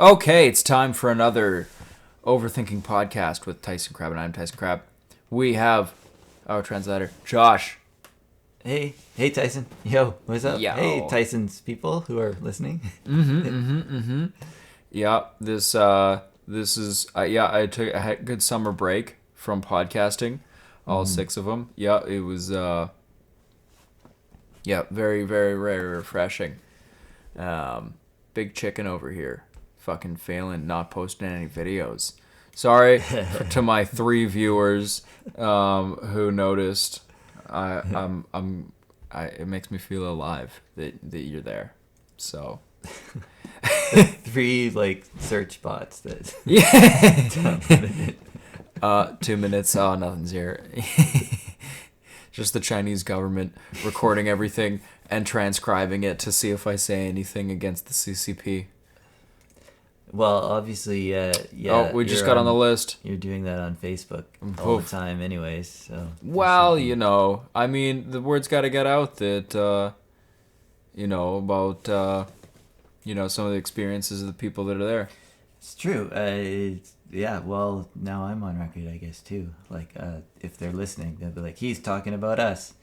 Okay, it's time for another Overthinking Podcast with Tyson Crab, and I'm Tyson Crab. We have our translator, Josh. Hey Tyson. Yo, what's up? Yo. Hey Tyson's people who are listening. Yeah, this is I had a good summer break from podcasting, all 6 of them. Yeah, it was very, very, very refreshing. Big chicken over here, fucking failing, not posting any videos. Sorry to my 3 viewers who noticed. It makes me feel alive that you're there. So 3 search bots that yeah. 2 minutes. Oh, nothing's here. Just the Chinese government recording everything and transcribing it to see if I say anything against the CCP. Well, obviously, yeah. Oh, we just got on the list. You're doing that on Facebook all the time, anyways. So. Well, you know, I mean, the word's got to get out that, about, some of the experiences of the people that are there. It's true. Yeah. Well, now I'm on record, I guess too. If they're listening, they'll be like, "He's talking about us."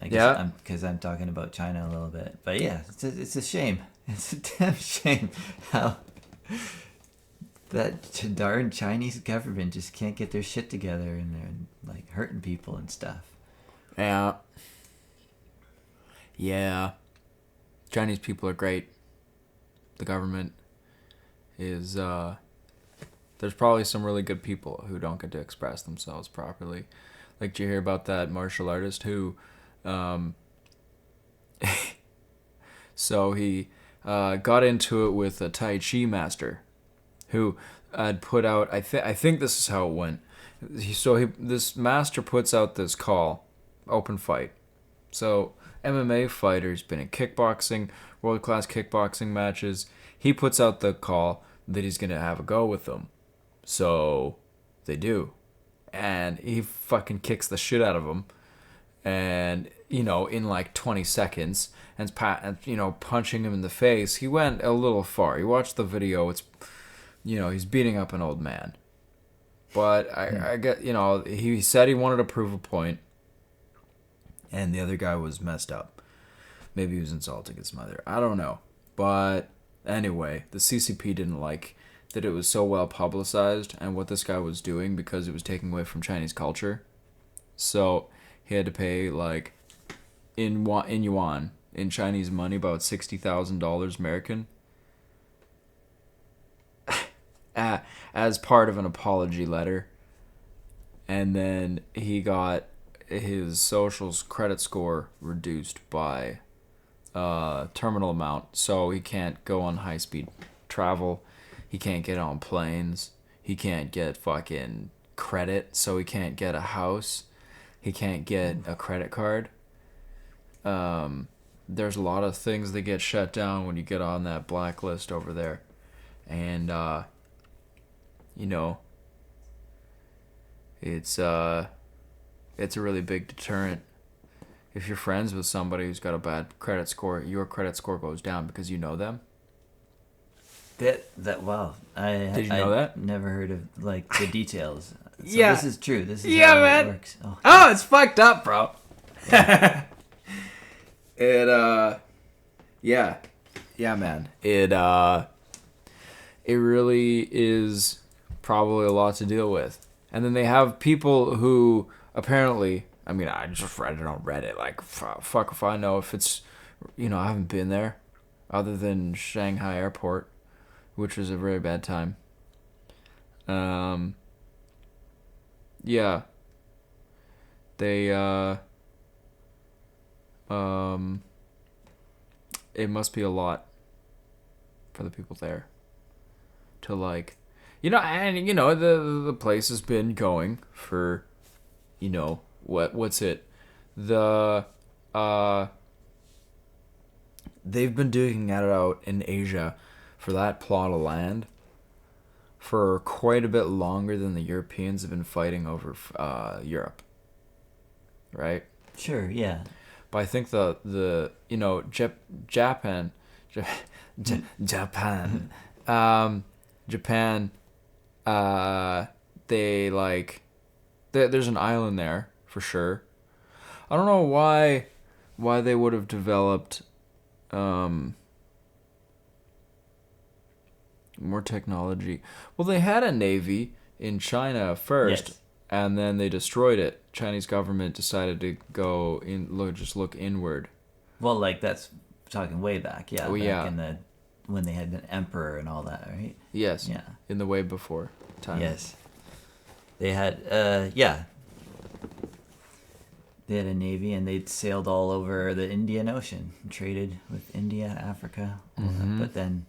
I guess because I'm talking about China a little bit. But yeah, it's a shame. It's a damn shame how that darn Chinese government just can't get their shit together and they're hurting people and stuff. Yeah. Yeah. Chinese people are great. The government is, there's probably some really good people who don't get to express themselves properly. Like, did you hear about that martial artist who, so he got into it with a Tai Chi master who had put out, I think this is how it went. This master puts out this call, open fight. So MMA fighters, been in kickboxing, world-class kickboxing matches. He puts out the call that he's going to have a go with them. So they do. And he fucking kicks the shit out of them. And, in 20 seconds, and punching him in the face. He went a little far. You watch the video, it's, he's beating up an old man. But I get, he said he wanted to prove a point, and the other guy was messed up. Maybe he was insulting his mother. I don't know. But anyway, the CCP didn't like that it was so well publicized and what this guy was doing because it was taking away from Chinese culture. So he had to pay, in yuan, in Chinese money, about $60,000 American, as part of an apology letter. And then he got his social's credit score reduced by terminal amount, so he can't go on high-speed travel. He can't get on planes. He can't get fucking credit, so he can't get a house. He can't get a credit card. There's a lot of things that get shut down when you get on that blacklist over there. And, it's a really big deterrent. If you're friends with somebody who's got a bad credit score, your credit score goes down because you know them. Wow. Did you know that? Never heard of the details. So yeah. This is true. This is how man. It works. Oh, it's fucked up, bro. Yeah, man. It really is probably a lot to deal with. And then they have people who apparently, I just read it on Reddit. Fuck if I know if it's, I haven't been there other than Shanghai Airport, which was a very bad time. Yeah. They, it must be a lot for the people there to the place has been going for, what's it? They've been digging it out in Asia for that plot of land for quite a bit longer than the Europeans have been fighting over Europe. Right? Sure, yeah. But I think Japan Japan, they like, there's an island there for sure. I don't know why they would have developed more technology. Well, they had a navy in China first, Yes. and then they destroyed it. Chinese government decided to go look inward. Well, like that's talking way back, yeah. Oh, back yeah. in the when they had an emperor and all that, right? Yes. Yeah. In the way before time. Yes. They had They had a navy and they'd sailed all over the Indian Ocean, and traded with India, Africa, all that. But then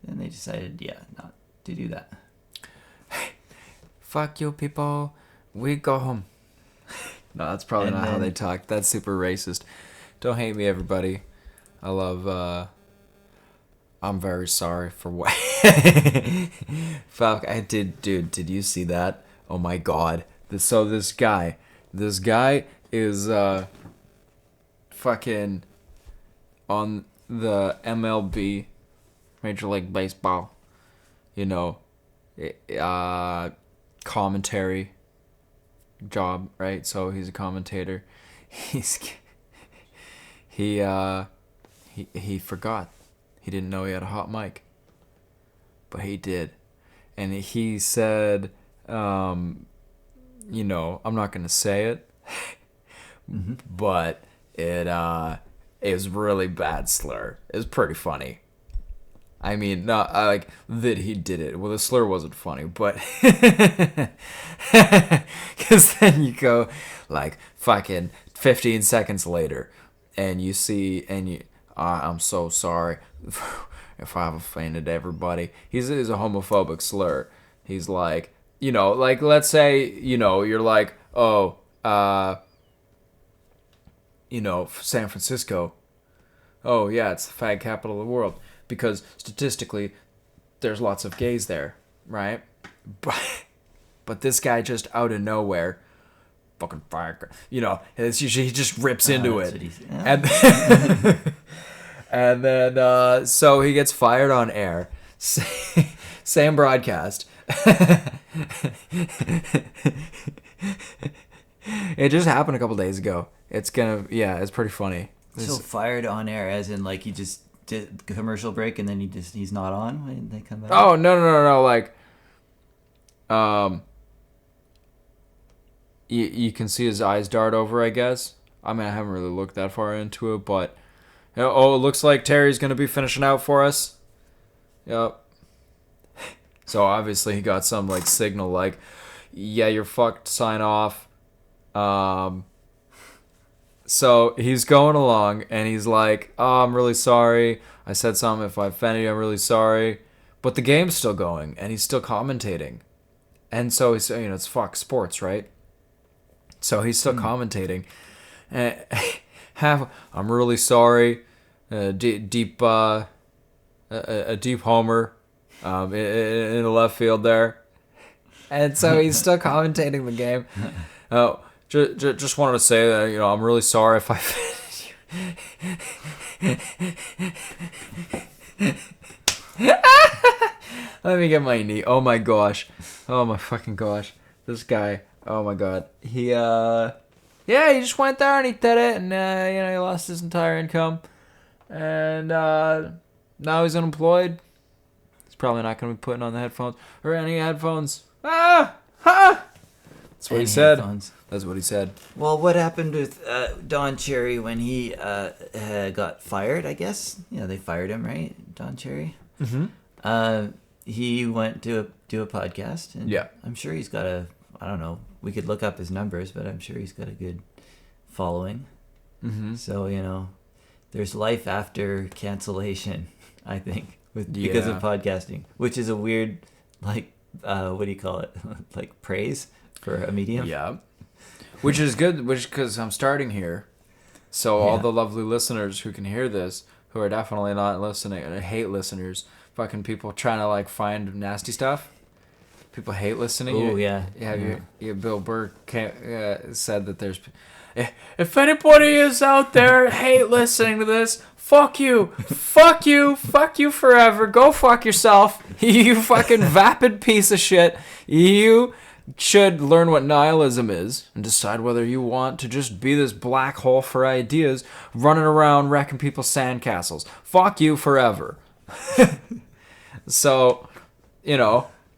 they decided, not to do that. Fuck you people, we go home. No, that's probably And not how then- they talk. That's super racist. Don't hate me, everybody. I love, I'm very sorry for what... Fuck, did you see that? Oh my god. This guy is, fucking on the MLB, Major League Baseball, commentary job, right? So he's a commentator. He forgot. He didn't know he had a hot mic, but he did, and he said, I'm not gonna say it, but it was really bad slur. It was pretty funny. I mean, not like that he did it. Well, the slur wasn't funny, but because then you go like fucking 15 seconds later, and you see, I'm so sorry if I've offended everybody. He's a homophobic slur. He's like, like let's say, you're like, San Francisco. Oh yeah, it's the fag capital of the world. Because statistically, there's lots of gays there, right? But this guy just out of nowhere, fucking fire, it's usually he just rips into it, and and then so he gets fired on air. Same broadcast. It just happened a couple days ago. It's pretty funny. So fired on air, as in like he just did commercial break and then he's not on when they come back. Oh no! Like, you can see his eyes dart over. I guess. I mean, I haven't really looked that far into it, but it looks like Terry's gonna be finishing out for us. Yep. So obviously he got some like signal like, yeah, you're fucked. Sign off. So he's going along, and he's like, oh, I'm really sorry. I said something. If I offended you, I'm really sorry. But the game's still going, and he's still commentating. And so he's, it's Fox Sports, right? So he's still commentating. I'm really sorry. A deep homer in the left field there. And so he's still commentating the game. Just wanted to say that, I'm really sorry if I offended you. Let me get my knee. Oh my gosh. Oh my fucking gosh. This guy. Oh my god. He just went there and he did it, and he lost his entire income. And now he's unemployed. He's probably not going to be putting on the headphones or any headphones. That's what he said. Headphones. That's what he said. Well, what happened with Don Cherry when he got fired, I guess? They fired him, right? Don Cherry? Mm-hmm. He went to do a podcast. And Yeah. I'm sure he's got I don't know, we could look up his numbers, but I'm sure he's got a good following. Mm-hmm. So, there's life after cancellation, I think, because of podcasting, which is a weird, like, what do you call it? Like praise for a medium? Yeah. Which is good, because I'm starting here. So all the lovely listeners who can hear this, who are definitely not listening, and I hate listeners, fucking people trying to like find nasty stuff. People hate listening. Oh, yeah. Yeah. Bill Burr said that there's... If anybody is out there hate listening to this, fuck you. Fuck you. Fuck you forever. Go fuck yourself. You fucking vapid piece of shit. You should learn what nihilism is and decide whether you want to just be this black hole for ideas running around wrecking people's sandcastles. Fuck you forever. So,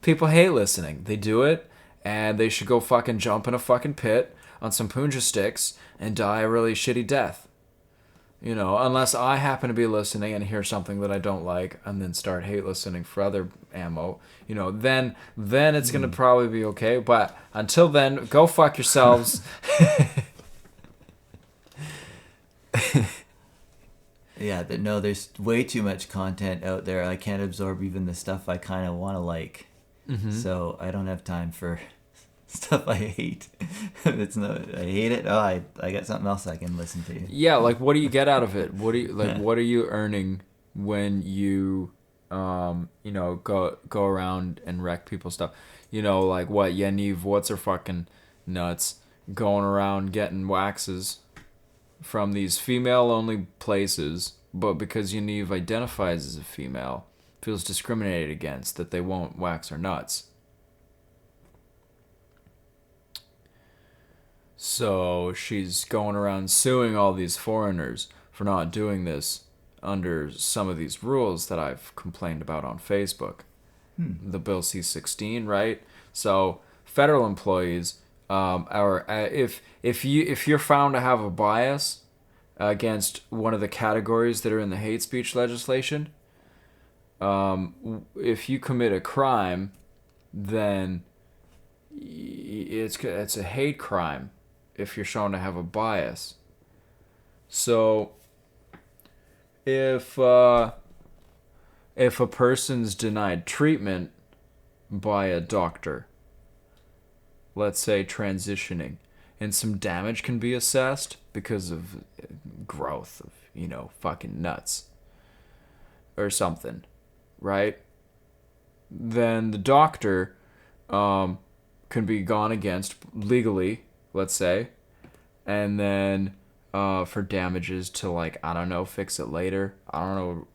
people hate listening. They do it, and they should go fucking jump in a fucking pit on some punja sticks and die a really shitty death. Unless I happen to be listening and hear something that I don't like and then start hate listening for other ammo, then it's going to probably be okay. But until then, go fuck yourselves. Yeah, there's way too much content out there. I can't absorb even the stuff I kind of want to like. Mm-hmm. So I don't have time for stuff I hate. I hate it. Oh, I got something else I can listen to. Yeah, like what do you get out of it? What are you earning when you go around and wreck people's stuff? Like what? Yaniv, what's her fucking nuts going around getting waxes from these female-only places, but because Yaniv identifies as a female, feels discriminated against, that they won't wax her nuts. So she's going around suing all these foreigners for not doing this under some of these rules that I've complained about on Facebook. The Bill C-16, right? So federal employees if you're found to have a bias against one of the categories that are in the hate speech legislation, if you commit a crime, then it's a hate crime if you're shown to have a bias. So if a person's denied treatment by a doctor, let's say transitioning, and some damage can be assessed because of growth of, fucking nuts or something, right? Then the doctor can be gone against legally, let's say, and then for damages to, fix it later. I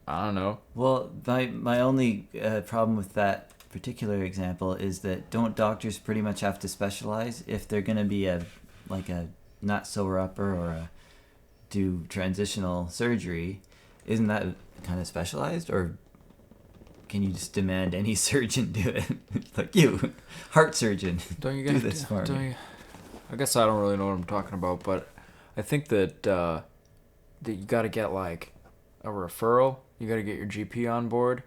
don't know. Well, my only problem with that particular example is that don't doctors pretty much have to specialize if they're going to be a not sewer upper or do transitional surgery? Isn't that kind of specialized, or can you just demand any surgeon do it? Like you, heart surgeon, don't you do this for me? I guess I don't really know what I'm talking about, but I think that that you got to get a referral. You got to get your GP on board.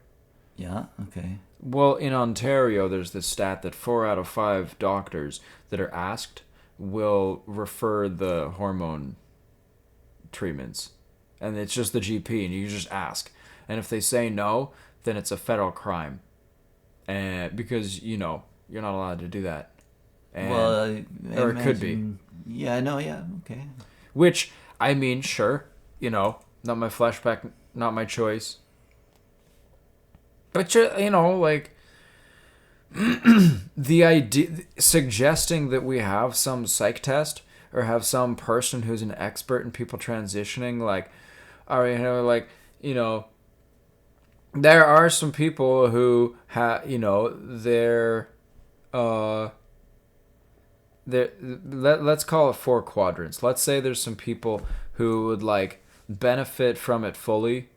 Yeah. Okay. Well, in Ontario, there's this stat that 4 out of 5 doctors that are asked will refer the hormone treatments. And it's just the GP, and you just ask. And if they say no, then it's a federal crime. And because, you're not allowed to do that. And, or it could be. Yeah, no, yeah, okay. Which, sure, not my flashback, not my choice. But, the idea, suggesting that we have some psych test or have some person who's an expert in people transitioning, there are some people who let's call it 4 quadrants. Let's say there's some people who would benefit from it fully,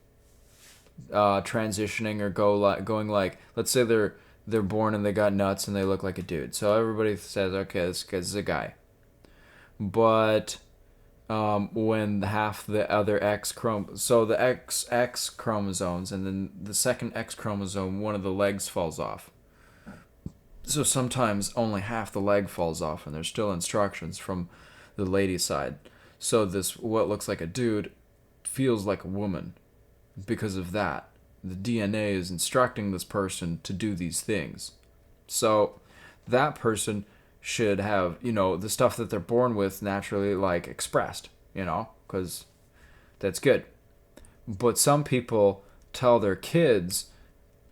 transitioning or going let's say they're born and they got nuts and they look like a dude. So everybody says, okay, this is a guy. But when half the other so the X chromosomes, and then the second X chromosome, one of the legs falls off. So sometimes only half the leg falls off, and there's still instructions from the lady side. So this, what looks like a dude, feels like a woman because of that. The DNA is instructing this person to do these things. So that person should have, the stuff that they're born with naturally, expressed, because that's good. But some people tell their kids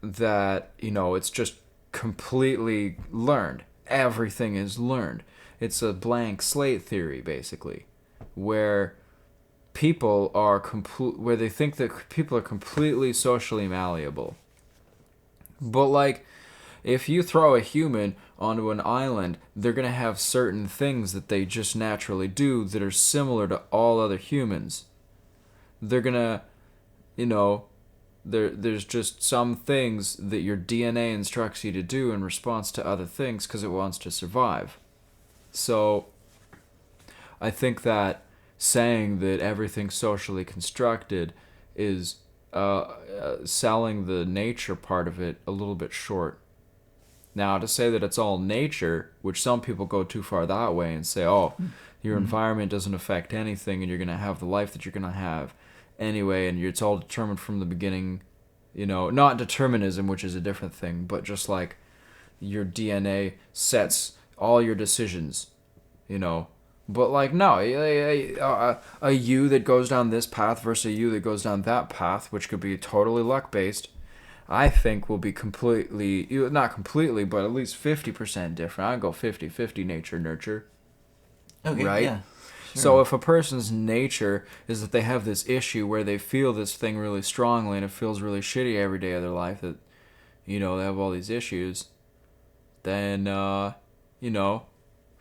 that, it's just completely learned. Everything is learned. it's a blank slate theory, basically, where people are where they think that people are completely socially malleable. But like, if you throw a human onto an island, they're gonna have certain things that they just naturally do that are similar to all other humans. They're gonna, you know, there's just some things that your DNA instructs you to do in response to other things because it wants to survive. So, I think that saying that everything's socially constructed is selling the nature part of it a little bit short. Now, to say that it's all nature, which some people go too far that way and say, oh, your environment doesn't affect anything and you're going to have the life that you're going to have anyway, and it's all determined from the beginning, not determinism, which is a different thing, but just like your DNA sets all your decisions, But like, no, a you that goes down this path versus a you that goes down that path, which could be totally luck-based, I think will be completely, not completely, but at least 50% different. I'd go 50-50 nature-nurture. Okay, right? Yeah, sure. So if a person's nature is that they have this issue where they feel this thing really strongly and it feels really shitty every day of their life, that, they have all these issues, then,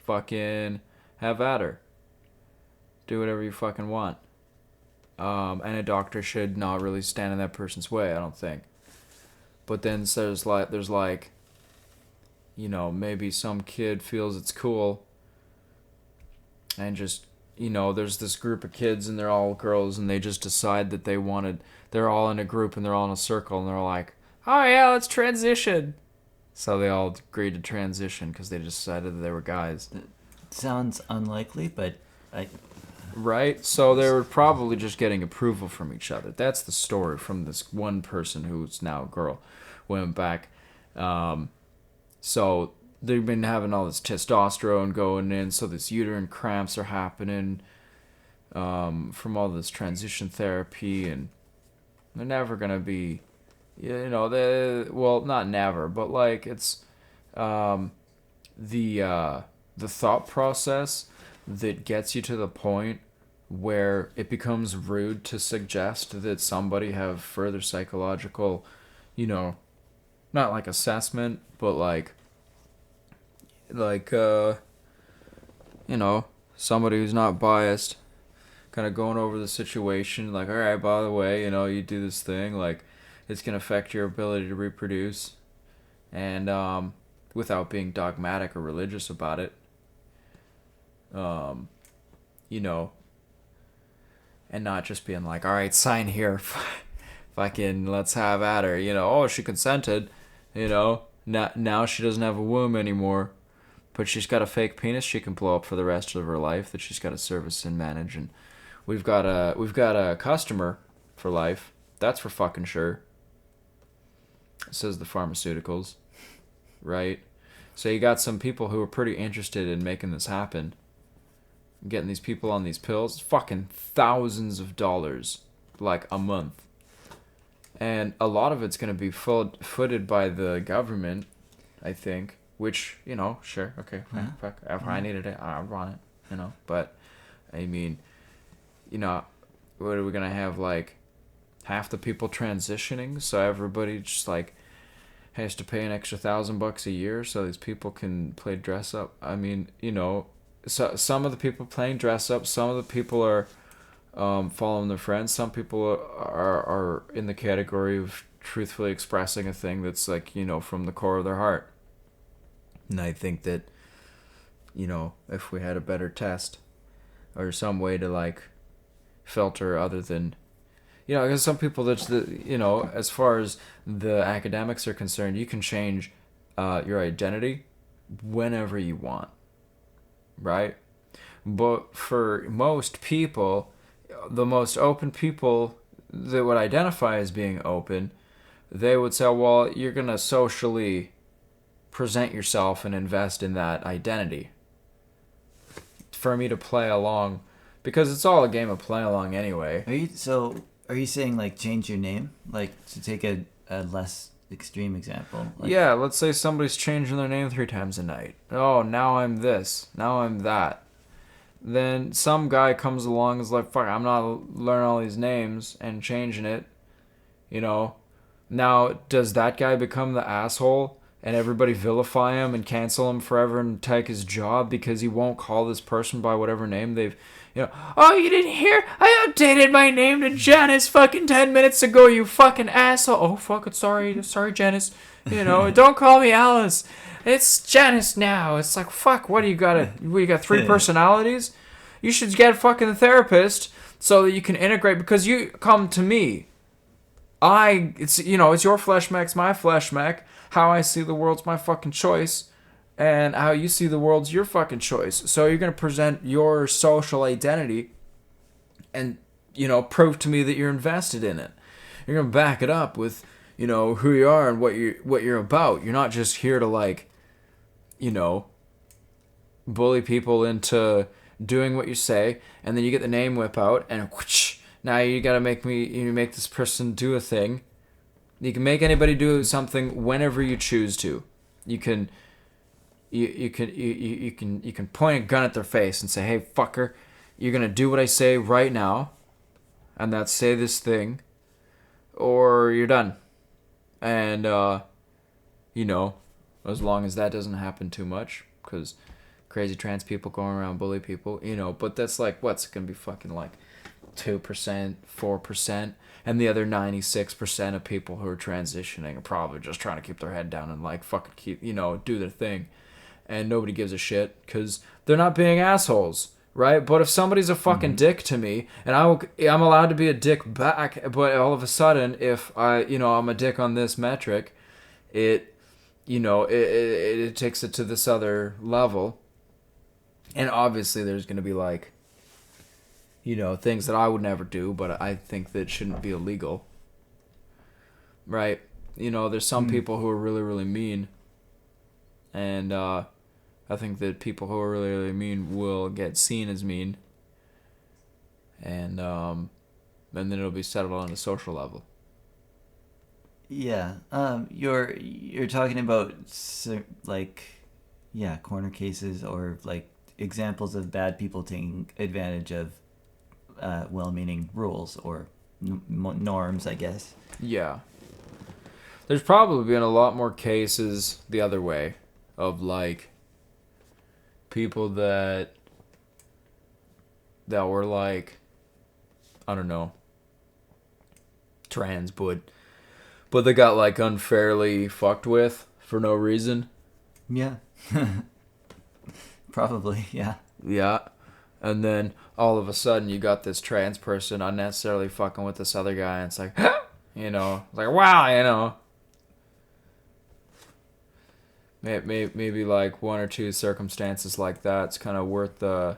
fucking have at her. Do whatever you fucking want. And a doctor should not really stand in that person's way, I don't think. But then there's like, maybe some kid feels it's cool and just, there's this group of kids and they're all girls and they just decide that they're all in a group and they're all in a circle and they're like, oh yeah, let's transition. So they all agreed to transition because they decided that they were guys. Sounds unlikely, but Right? So they were probably just getting approval from each other. That's the story from this one person who's now a girl. Went back. So they've been having all this testosterone going in, so this uterine cramps are happening from all this transition therapy, and they're never going to be, well, not never, but like it's the thought process that gets you to the point where it becomes rude to suggest that somebody have further psychological, not like assessment, but like somebody who's not biased, kind of going over the situation, like, all right, by the way, you do this thing, like, it's gonna affect your ability to reproduce, and without being dogmatic or religious about it. And not just being like, all right, sign here, fucking let's have at her, oh, she consented, now she doesn't have a womb anymore, but she's got a fake penis she can blow up for the rest of her life that she's got to service and manage, and we've got a customer for life, that's for fucking sure, says the pharmaceuticals, right? So you got some people who are pretty interested in making this happen, getting these people on these pills, fucking thousands of dollars, like a month. And a lot of it's going to be footed by the government, I think, which, sure, okay, fine, fuck, if I needed it, I would want it, but, I mean, what are we going to have, like, half the people transitioning, so everybody just, like, has to pay an extra $1,000 a year so these people can play dress up? I mean, so some of the people playing dress up, some of the people are following their friends, some people are in the category of truthfully expressing a thing that's like, from the core of their heart. And I think that, if we had a better test or some way to like filter other than, because some people that's as far as the academics are concerned, you can change your identity whenever you want. Right? But for most people, the most open people that would identify as being open, they would say, well, you're going to socially present yourself and invest in that identity for me to play along, because it's all a game of play along anyway. Are you saying like change your name, like to take a less extreme example. Like, yeah, let's say somebody's changing their name 3 times a night. Oh, now I'm this. Now I'm that. Then some guy comes along and is like, fuck, I'm not learning all these names and changing it. You know? Now, does that guy become the asshole and everybody vilify him and cancel him forever and take his job because he won't call this person by whatever name they've, oh, you didn't hear? I updated my name to Janice fucking 10 minutes ago, you fucking asshole. Oh, fuck it, sorry, Janice. Don't call me Alice. It's Janice now. It's like, fuck, what do you got? You got 3 personalities? You should get a fucking therapist so that you can integrate, because you come to me. It's your flesh mech's my flesh mech. How I see the world's my fucking choice. And how you see the world's your fucking choice. So you're going to present your social identity and, prove to me that you're invested in it. You're going to back it up with, who you are and what you're about. You're not just here to, bully people into doing what you say, and then you get the name whip out, and whoosh, now you gotta make this person do a thing. You can make anybody do something whenever you choose to. You can point a gun at their face and say, "Hey, fucker, you're gonna do what I say right now," and that's say this thing, or you're done. And as long as that doesn't happen too much, because crazy trans people going around bully people, but that's like, what's it gonna be, fucking like 2%, 4%, and the other 96% of people who are transitioning are probably just trying to keep their head down and like fucking keep, do their thing, and nobody gives a shit because they're not being assholes, right? But if somebody's a fucking dick to me, and I'm allowed to be a dick back, but all of a sudden, if I'm a dick on this metric, it takes it to this other level, and obviously there's gonna be like, things that I would never do, but I think that shouldn't be illegal. Right? There's some people who are really, really mean. And I think that people who are really, really mean will get seen as mean. And then it'll be settled on a social level. Yeah. You're talking about corner cases or like examples of bad people taking advantage of well-meaning rules or norms, I guess. Yeah. There's probably been a lot more cases the other way of like people that were like, I don't know, trans, but they got like unfairly fucked with for no reason. Yeah. Probably, yeah. Yeah. And then all of a sudden you got this trans person unnecessarily fucking with this other guy, and it's like, like, wow, maybe like 1 or 2 circumstances like that's kind of worth the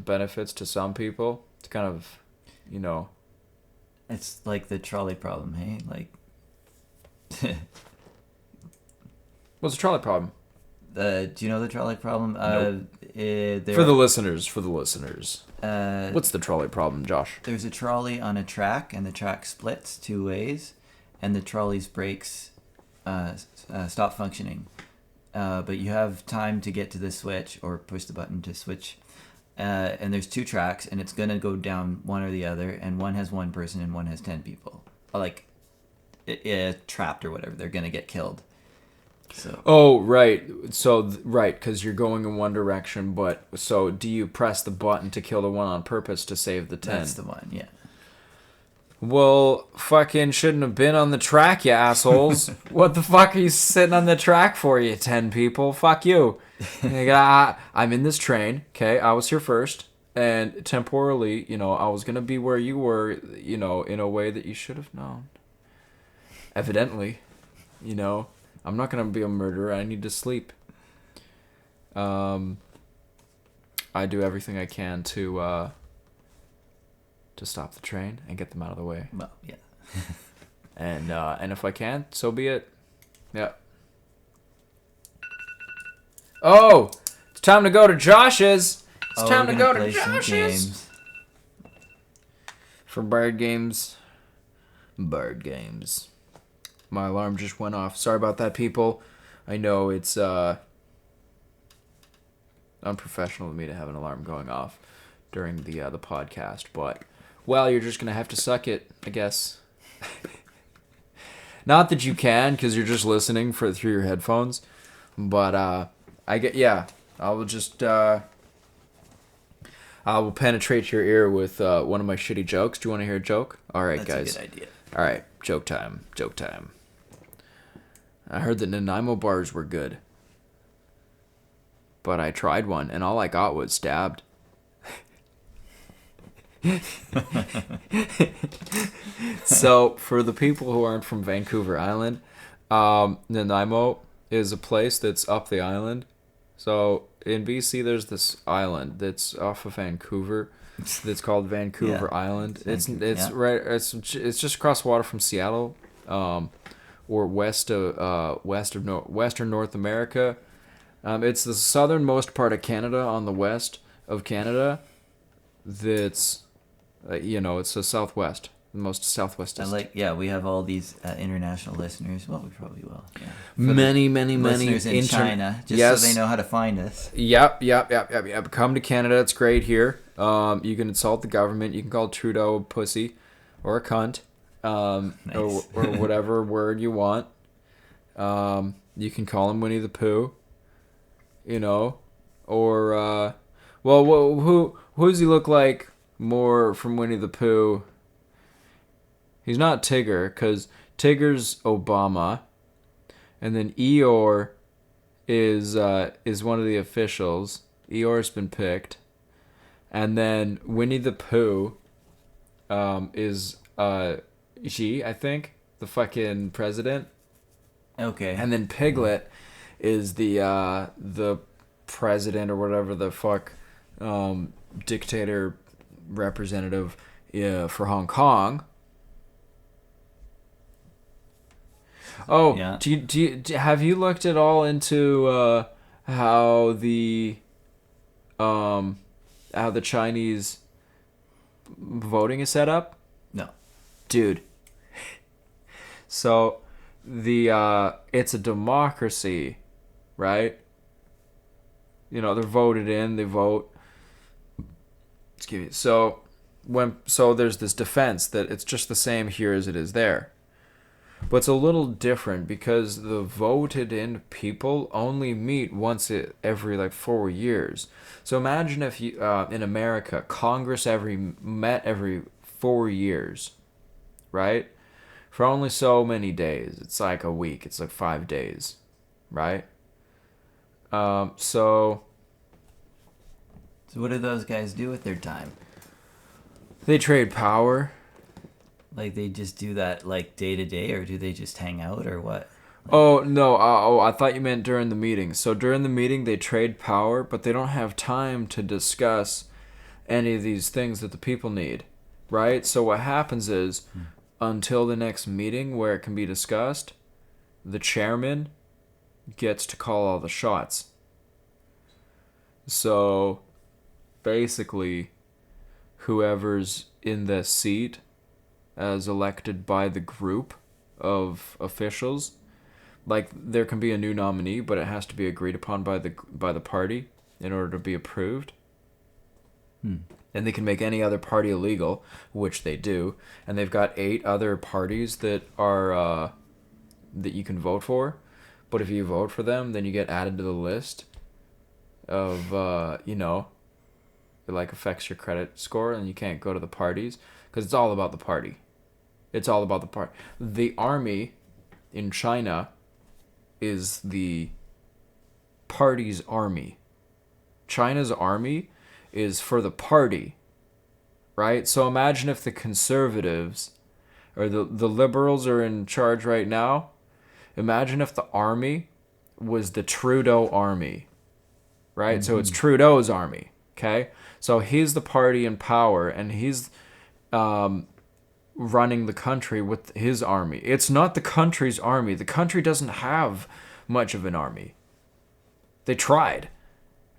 benefits to some people. It's kind of, It's like the trolley problem, hey? Like, what's the trolley problem? Do you know the trolley problem? Nope. For the listeners. What's the trolley problem, Josh? There's a trolley on a track, and the track splits 2 ways, and the trolley's brakes stop functioning. But you have time to get to the switch or push the button to switch. And there's 2 tracks, and it's going to go down one or the other, and one has 1 person and one has 10 people. Like, trapped or whatever. They're going to get killed. So. Oh, right. So, right, because you're going in one direction, but so do you press the button to kill the one on purpose to save the 10? That's the one, yeah. Well, fucking shouldn't have been on the track, you assholes. What the fuck are you sitting on the track for, you 10 people? Fuck you. I'm in this train, okay? I was here first, and temporally, I was going to be where you were, in a way that you should have known. Evidently, I'm not going to be a murderer. I need to sleep. I do everything I can to stop the train and get them out of the way. Well, yeah. and if I can, so be it. Yeah. Oh, it's time to go to Josh's. It's time to go to Josh's. For bird games. Bird games. My alarm just went off. Sorry about that, people. I know it's unprofessional of me to have an alarm going off during the podcast, but well, you're just gonna have to suck it, I guess. Not that you can, because you're just listening through your headphones, but I will just I will penetrate your ear with one of my shitty jokes. Do you want to hear a joke? All right, guys. That's a good idea. All right, joke time. Joke time. I heard that Nanaimo bars were good, but I tried one and all I got was stabbed. So, for the people who aren't from Vancouver Island, Nanaimo is a place that's up the island. So, in BC, there's this island that's off of Vancouver. That's called Vancouver Island. It's right. It's just across the water from Seattle, or western North America. It's the southernmost part of Canada on the west of Canada. That's, it's the southwest, the most southwestest. We have all these international listeners. Well, we probably will. Yeah. Many listeners in China, just so they know how to find us. Yep. Come to Canada. It's great here. You can insult the government. You can call Trudeau a pussy or a cunt, Nice. or whatever word you want. You can call him Winnie the Pooh. Or who does he look like more from Winnie the Pooh? He's not Tigger, because Tigger's Obama, and then Eeyore is one of the officials. Eeyore's been picked, and then Winnie the Pooh is Xi, I think, the fucking president. Okay. And then Piglet is the president or whatever the fuck, dictator representative for Hong Kong. Oh, yeah. Have you looked at all into how the Chinese voting is set up? No. Dude. So it's a democracy, right? They're voted in, they vote. Excuse me. So there's this defense that it's just the same here as it is there. But it's a little different because the voted in people only meet once every 4 years. So imagine if you in America, Congress met every 4 years, right? For only so many days. It's like a week. It's like 5 days, right? So what do those guys do with their time? They trade power. They just do that day to day, or do they just hang out, or what? Oh, no. I thought you meant during the meeting. So during the meeting, they trade power, but they don't have time to discuss any of these things that the people need, right? So what happens is, until the next meeting where it can be discussed, the chairman gets to call all the shots. So basically, whoever's in the seat as elected by the group of officials, there can be a new nominee, but it has to be agreed upon by the party in order to be approved. And they can make any other party illegal, which they do. And they've got 8 other parties that are that you can vote for. But if you vote for them, then you get added to the list of it affects your credit score, and you can't go to the parties because it's all about the party. It's all about the party. The army in China is the party's army. China's army is for the party, right? So imagine if the conservatives or the liberals are in charge right now. Imagine if the army was the Trudeau army, right? Mm-hmm. So it's Trudeau's army, okay? So he's the party in power, and he's running the country with his army. It's not the country's army. The country doesn't have much of an army. They tried,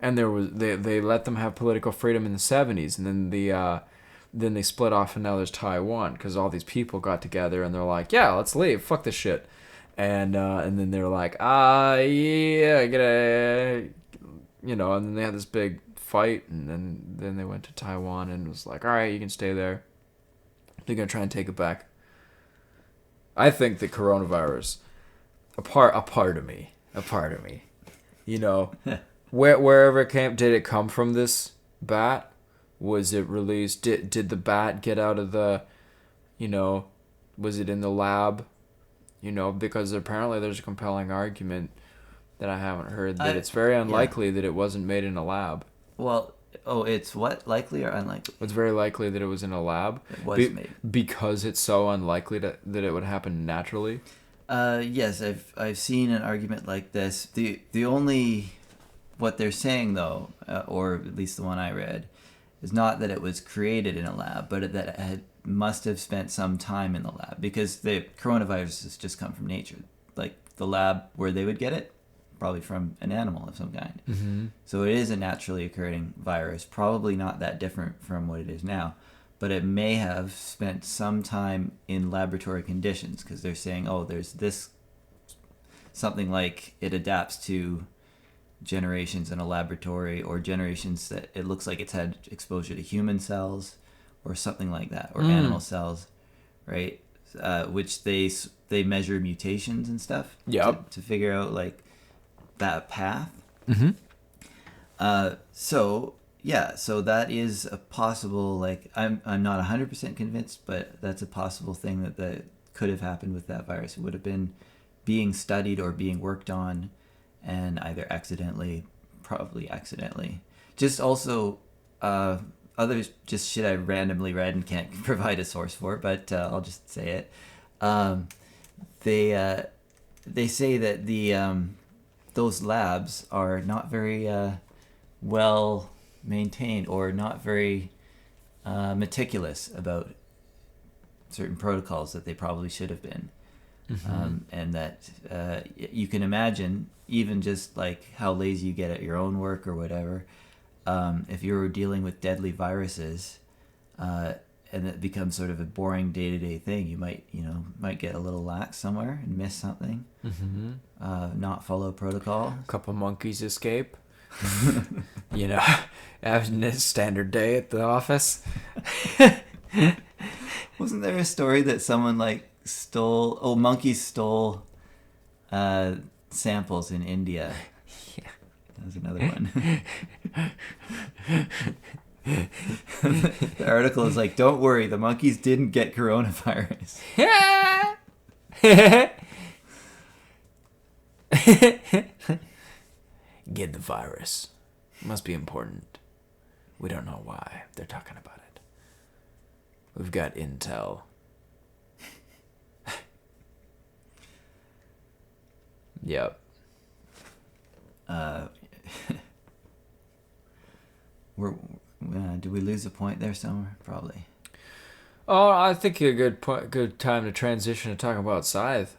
and they let them have political freedom in the 70s, and then then they split off, and now there's Taiwan because all these people got together and they're like, yeah, let's leave. Fuck this shit. And then they're like, yeah, and then they had this big fight, and then they went to Taiwan and was like, all right, you can stay there. They're gonna try and take it back. I think the coronavirus, a part of me, wherever it came, did it come from this bat? Was it released? Did the bat get out of the, was it in the lab? Because apparently there's a compelling argument that I haven't heard that it's very unlikely that it wasn't made in a lab. Well, it's what? Likely or unlikely? It's very likely that it was in a lab. It was made. Because it's so unlikely that it would happen naturally? Yes, I've seen an argument like this. The only... What they're saying, though, or at least the one I read, is not that it was created in a lab, but that it must have spent some time in the lab, because the coronavirus has just come from nature. Like the lab where they would get it, probably from an animal of some kind. Mm-hmm. So it is a naturally occurring virus, probably not that different from what it is now, but it may have spent some time in laboratory conditions, because they're saying, there's this, something like it adapts to generations in a laboratory, or generations that it looks like it's had exposure to human cells or something like that, or animal cells, right? Which they measure mutations and stuff to figure out like that path. Mm-hmm. So that is a possible, like, I'm not 100% convinced, but that's a possible thing that could have happened with that virus. It would have been being studied or being worked on, and either probably accidentally. Just also, others, just shit I randomly read and can't provide a source for, but I'll just say it. They say that those labs are not very well maintained, or not very meticulous about certain protocols that they probably should have been. Mm-hmm. And that you can imagine, even just like how lazy you get at your own work or whatever, if you're dealing with deadly viruses, and it becomes sort of a boring day-to-day thing, you might get a little lax somewhere and miss something, Mm-hmm. not follow protocol. A couple monkeys escape. Having a standard day at the office. Wasn't there a story that someone monkeys stole samples in India? Yeah. That was another one. The article is like, don't worry, the monkeys didn't get coronavirus. Get the virus. Must be important. We don't know why they're talking about it. We've got intel. Yep. Did we lose a point there somewhere? Probably. Oh, I think a good time to transition to talk about Scythe.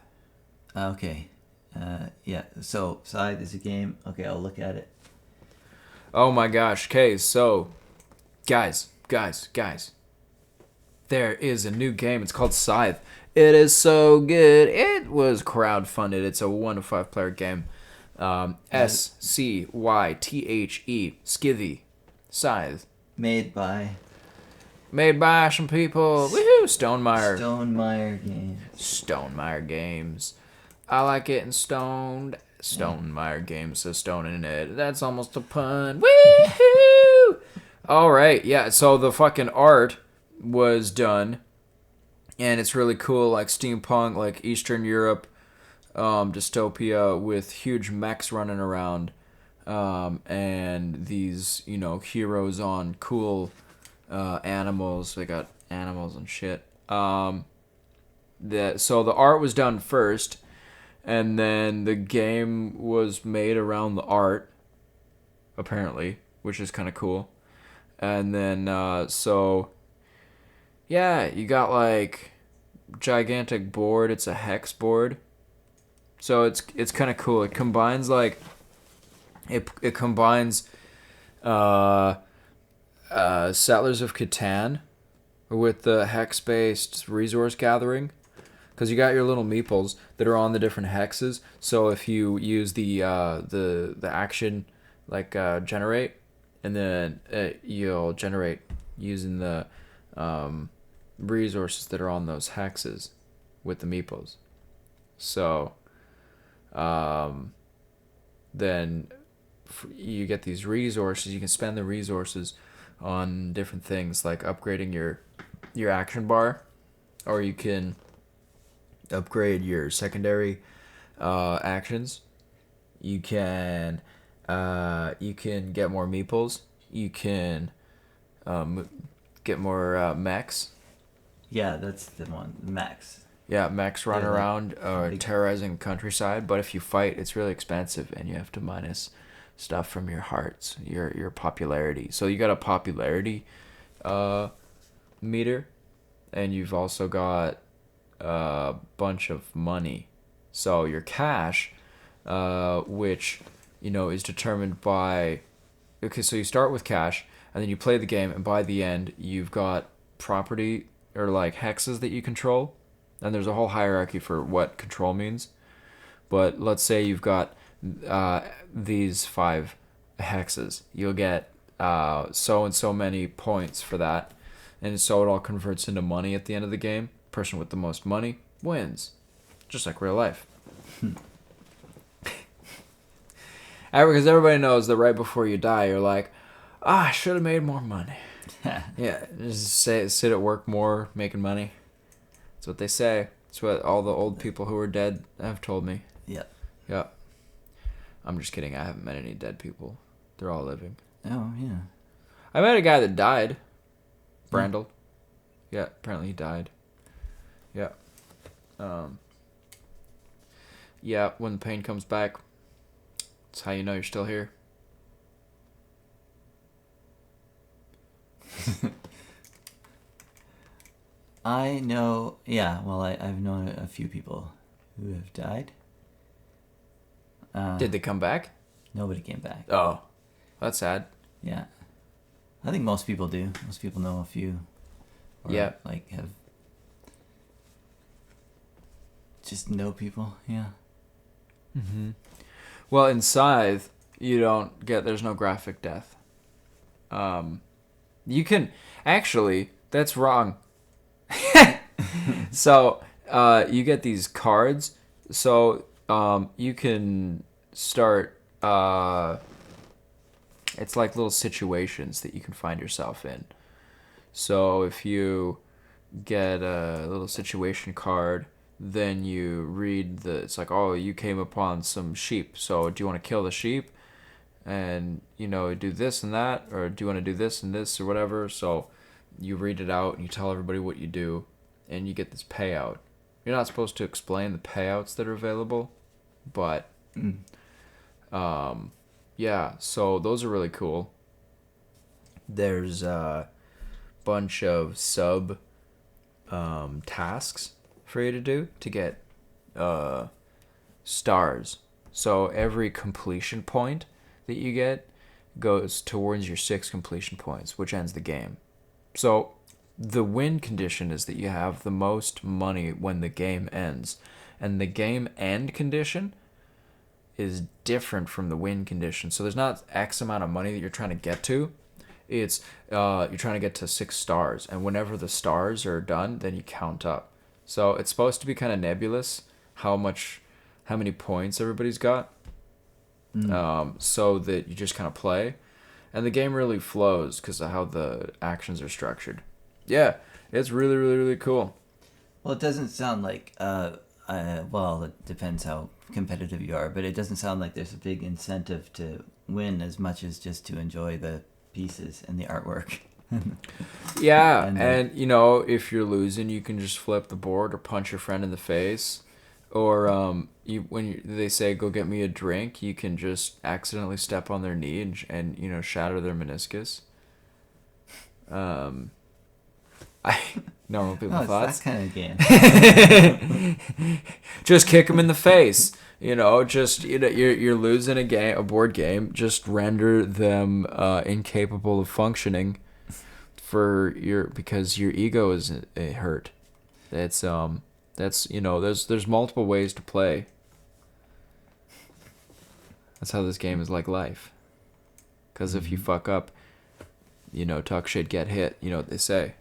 Okay. Yeah. So Scythe is a game. Okay, I'll look at it. Oh my gosh. Okay, so guys. There is a new game. It's called Scythe. It is so good. It was crowdfunded. It's a 1 to 5 player game. Scythe. Skithy. Scythe. Made by some people. Woohoo! Stonemaier Games. Stonemaier Games. I like getting stoned. Stonemaier Games says stone in it. That's almost a pun. Woohoo! Alright, yeah, so the fucking art was done. And it's really cool, like steampunk, like Eastern Europe, dystopia with huge mechs running around. And these, heroes on cool animals. They got animals and shit. So the art was done first, and then the game was made around the art, apparently, which is kind of cool. And then, you got like gigantic board. It's a hex board. So it's kind of cool. It combines like it combines Settlers of Catan with the hex-based resource gathering, because you got your little meeples that are on the different hexes. So if you use the action like generate, and then you'll generate using the resources that are on those hexes with the meeples. So then you get these resources. You can spend the resources on different things like upgrading your action bar, or you can upgrade your secondary actions. You can get more meeples. You can get more mechs. Yeah, that's the one. Mechs. Yeah, mechs run around terrorizing the countryside. But if you fight, it's really expensive, and you have to minus stuff from your hearts, your popularity. So you got a popularity meter, and you've also got a bunch of money. So your cash, which is determined by. Okay, so you start with cash, and then you play the game, and by the end, you've got property or like hexes that you control, and there's a whole hierarchy for what control means. But let's say you've got these 5 hexes, you'll get so and so many points for that, and so it all converts into money at the end of the game. Person with the most money wins, just like real life. Because everybody knows that right before you die, you're like, I should have made more money. Yeah, just sit at work more, making money. That's what they say. That's what all the old people who are dead have told me. Yep. Yep. I'm just kidding. I haven't met any dead people. They're all living. Oh, yeah. I met a guy that died. Brandel. Yeah, apparently he died. Yeah. Yeah, when the pain comes back, that's how you know you're still here. I know, yeah, well, I've known a few people who have died. Did they come back? Nobody came back. Oh, that's sad. Yeah. I think most people do. Most people know a few. Or yeah. Like, have just know people, yeah. Mm-hmm. Well, in Scythe, there's no graphic death. You can, actually, that's wrong. So, you get these cards, so, you can start, it's like little situations that you can find yourself in. So, if you get a little situation card, then you read it's like, oh, you came upon some sheep, so do you want to kill the sheep? And, do this and that, or do you want to do this and this or whatever? So you read it out and you tell everybody what you do, and you get this payout. You're not supposed to explain the payouts that are available, but yeah, so those are really cool. There's a bunch of sub tasks for you to do to get stars. So every completion point that you get goes towards your 6 completion points, which ends the game. So the win condition is that you have the most money when the game ends, and the game end condition is different from the win condition. So there's not X amount of money that you're trying to get to. It's you're trying to get to 6 stars, and whenever the stars are done, then you count up. So it's supposed to be kind of nebulous how many points everybody's got, so that you just kind of play, and the game really flows because of how the actions are structured. Yeah, it's really, really, really cool. Well, it doesn't sound like, well, it depends how competitive you are, but it doesn't sound like there's a big incentive to win as much as just to enjoy the pieces and the artwork. Yeah, and if you're losing, you can just flip the board or punch your friend in the face, or when they say go get me a drink, you can just accidentally step on their knee and shatter their meniscus. Normal people thoughts. That kind of game. Just kick them in the face. You're losing a board game. Just render them incapable of functioning. because your ego is hurt. That's there's multiple ways to play. That's how this game is like life. Because if you fuck up, talk shit, get hit. You know what they say.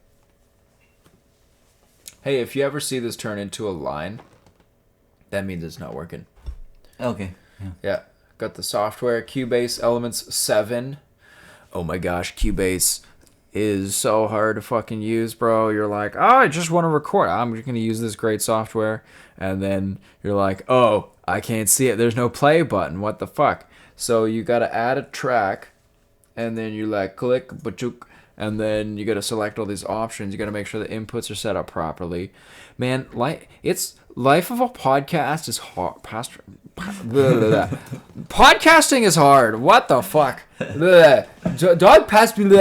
Hey, if you ever see this turn into a line, that means it's not working. Okay. Yeah. Got the software, Cubase Elements 7. Oh my gosh, Cubase is so hard to fucking use, bro. You're like, oh, I just want to record. I'm just going to use this great software. And then you're like, oh, I can't see it. There's no play button. What the fuck? So you got to add a track. And then you like click, bachook. And then you got to select all these options. You got to make sure the inputs are set up properly. Man, life of a podcast is hard. Podcasting is hard. What the fuck? Dog passed me. Did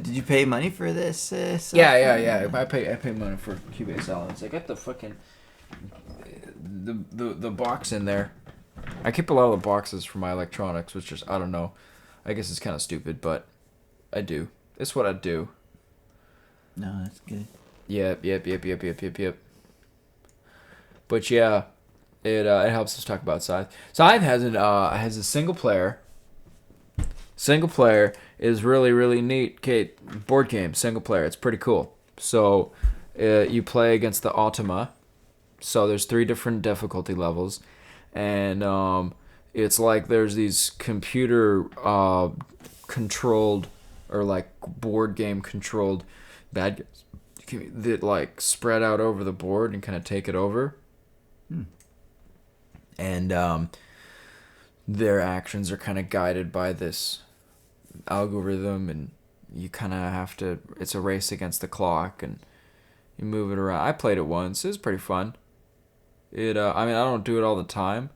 you pay money for this? Yeah. I pay money for Cubase Elements. I got the fucking the box in there. I keep a lot of the boxes for my electronics, which is, I don't know. I guess it's kind of stupid, but I do. It's what I do. No, that's good. Yep. But yeah, it helps us talk about Scythe. Scythe has a single player. Single player is really, really neat. Okay, board game, single player. It's pretty cool. So you play against the Automa. So there's 3 different difficulty levels. And it's like there's these computer controlled or like board game controlled bad guys that like spread out over the board and kind of take it over. And their actions are kind of guided by this algorithm, and you kind of have to, it's a race against the clock, and you move it around. I played it once. It was pretty fun. I don't do it all the time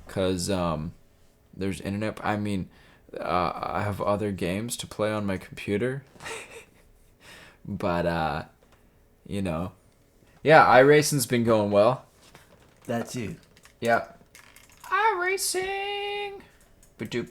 because there's internet. I have other games to play on my computer. But, yeah, iRacing's been going well. That's you. Yeah. iRacing! Ba-doop.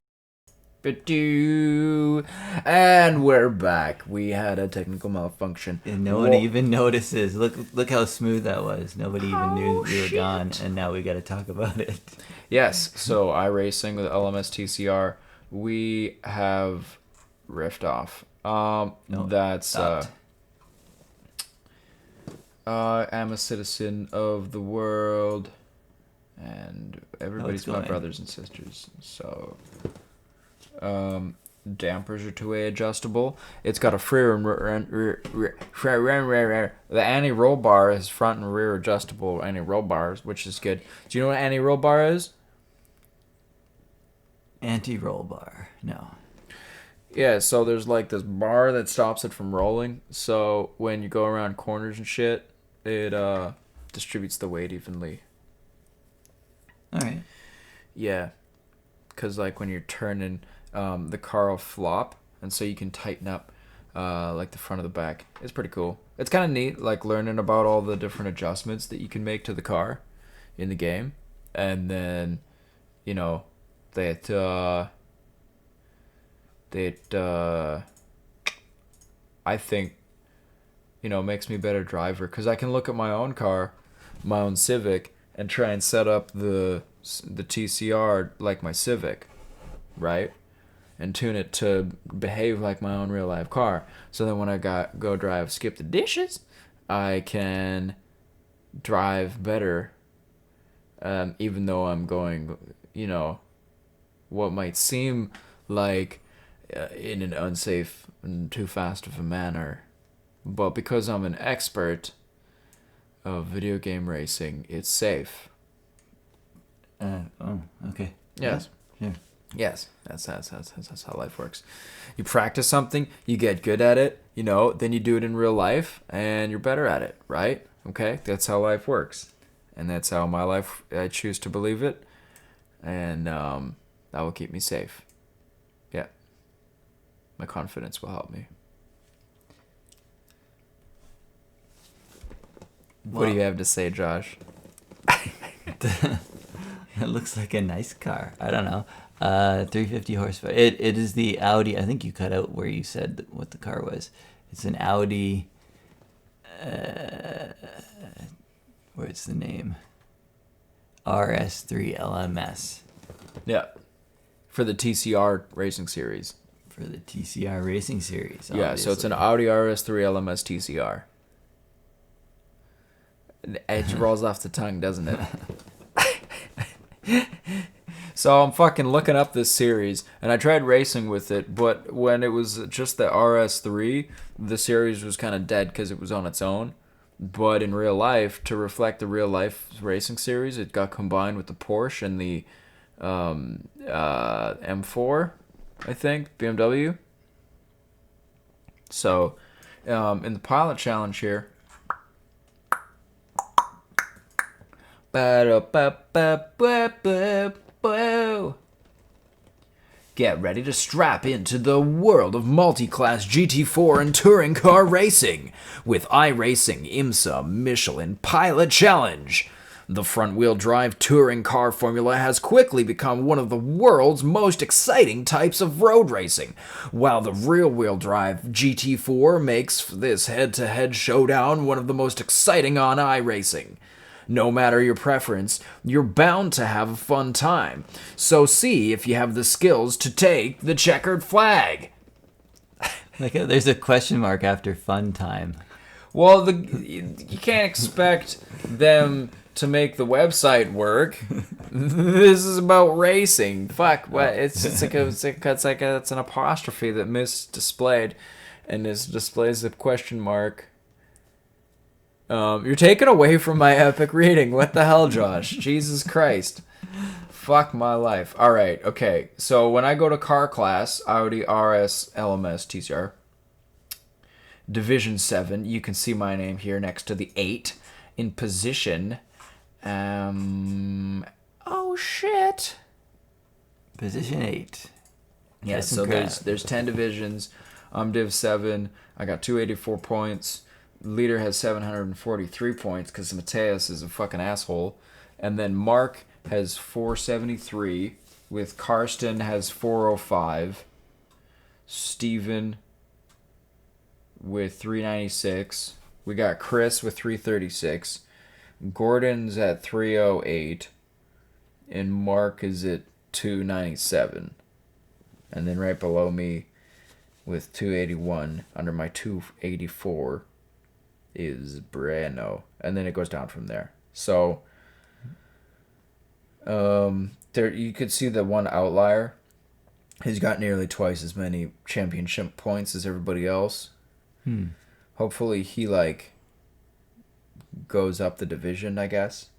Ba-doo. And we're back. We had a technical malfunction. And no one even notices. Look how smooth that was. Nobody even knew we were gone, and now we got to talk about it. Yes, so iRacing with LMS TCR, we have riffed off. That's I'm a citizen of the world, and everybody's my brothers and sisters. So, dampers are 2-way adjustable. It's got a the anti-roll bar is front and rear adjustable anti-roll bars, which is good. Do you know what an anti-roll bar is? Anti-roll bar, no. Yeah, so there's like this bar that stops it from rolling. So when you go around corners and shit, it distributes the weight evenly. All right. Yeah, because like when you're turning, the car will flop, and so you can tighten up like the front of the back. It's pretty cool. It's kind of neat, like learning about all the different adjustments that you can make to the car in the game, and then I think makes me a better driver, because I can look at my own car, my own Civic, and try and set up the TCR like my Civic, right? And tune it to behave like my own real life car. So then when I go drive Skip the Dishes, I can drive better, even though I'm going, what might seem like in an unsafe and too fast of a manner. But because I'm an expert of video game racing, it's safe. Okay. Yes. Yeah. Yes, that's how life works. You practice something, you get good at it, then you do it in real life, and you're better at it, right? Okay, that's how life works, and that's how my life, I choose to believe it, and that will keep me safe. Yeah, my confidence will help me. What do you have to say, Josh? It looks like a nice car. I don't know. 350 horsepower. It is the Audi. I think you cut out where you said what the car was. It's an Audi. Where's the name? RS3 LMS. Yeah. For the TCR Racing Series. For the TCR Racing Series. Yeah, so it's an Audi RS3 LMS TCR. It rolls off the tongue, doesn't it? So I'm fucking looking up this series, and I tried racing with it, but when it was just the RS3, the series was kind of dead because it was on its own. But in real life, to reflect the real life racing series, it got combined with the Porsche and the M4, I think, BMW. So in the pilot challenge here, get ready to strap into the world of multi-class GT4 and touring car racing with iRacing IMSA Michelin Pilot Challenge. The front-wheel drive touring car formula has quickly become one of the world's most exciting types of road racing, while the rear-wheel drive GT4 makes this head-to-head showdown one of the most exciting on iRacing. No matter your preference, you're bound to have a fun time. So see if you have the skills to take the checkered flag. Like there's a question mark after fun time. Well, you can't expect them to make the website work. This is about racing. Fuck, what? It's an apostrophe that misdisplayed, and this displays a question mark. You're taking away from my epic reading. What the hell, Josh? Jesus Christ. Fuck my life. All right, okay. So when I go to car class, Audi RS LMS TCR, Division 7, you can see my name here next to the 8 in position. Oh, shit. Position 8. Yeah, so there's 10 divisions. I'm Div 7. I got 284 points. Leader has 743 points because Mateus is a fucking asshole. And then Mark has 473, with Karsten has 405. Steven with 396. We got Chris with 336. Gordon's at 308. And Mark is at 297. And then right below me with 281 under my 284 is Breno. And then it goes down from there. So there you could see the one outlier. He's got nearly twice as many championship points as everybody else. Hopefully he goes up the division, I guess.